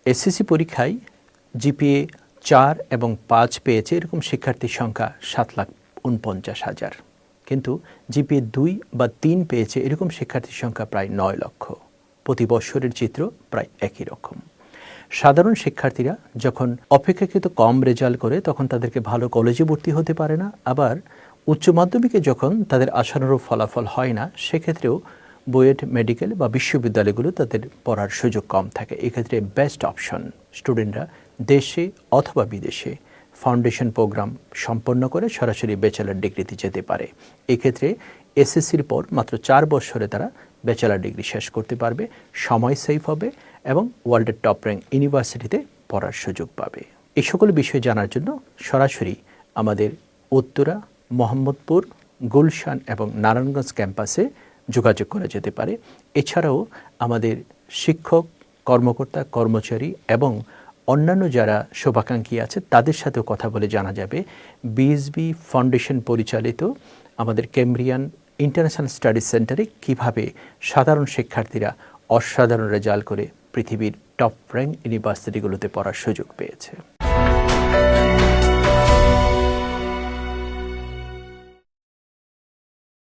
SSC পরীক্ষায় GPA 4 এবং 5 পেয়েছে এরকম শিক্ষার্থীর সংখ্যা 7,49,000, কিন্তু জিপিএ 2 বা 3 পেয়েছে এরকম শিক্ষার্থীর সংখ্যা প্রায় 9 লক্ষ। প্রতি বছরের চিত্র প্রায় একই রকম। সাধারণ শিক্ষার্থীরা যখন অপেক্ষাকৃত কম রেজাল্ট করে তখন তাদেরকে ভালো কলেজে ভর্তি হতে পারে না, আবার উচ্চ মাধ্যমিকে যখন তাদের আশানুরূপ ফলাফল হয় না সেক্ষেত্রেও বুয়েট, মেডিকেল বা বিশ্ববিদ্যালয়গুলো তাদের পড়ার সুযোগ কম থাকে। এক্ষেত্রে বেস্ট অপশন স্টুডেন্টরা দেশে অথবা বিদেশে ফাউন্ডেশন প্রোগ্রাম সম্পন্ন করে সরাসরি ব্যাচেলার ডিগ্রিতে যেতে পারে। এক্ষেত্রে এসএসসির পর মাত্র 4 বছরে তারা ব্যাচেলার ডিগ্রি শেষ করতে পারবে, সময় সেভ হবে এবং ওয়ার্ল্ডের টপ র্যাঙ্ক ইউনিভার্সিটিতে পড়ার সুযোগ পাবে। এই সকল বিষয় জানার জন্য সরাসরি আমাদের উত্তরা, মোহাম্মদপুর, গুলশান এবং নারায়ণগঞ্জ ক্যাম্পাসে যোগাযোগ করা যেতে পারে। এছাড়াও আমাদের শিক্ষক, কর্মকর্তা, কর্মচারী এবং অন্যান্য যারা শুভাকাঙ্ক্ষী আছে তাদের সাথেও কথা বলে জানা যাবে বিএসবি ফাউন্ডেশন পরিচালিত আমাদের ক্যামব্রিয়ান ইন্টারন্যাশনাল স্টাডিজ সেন্টারে কীভাবে সাধারণ শিক্ষার্থীরা অসাধারণ রেজাল্ট করে পৃথিবীর টপ র্যাঙ্ক ইউনিভার্সিটিগুলোতে পড়ার সুযোগ পেয়েছে।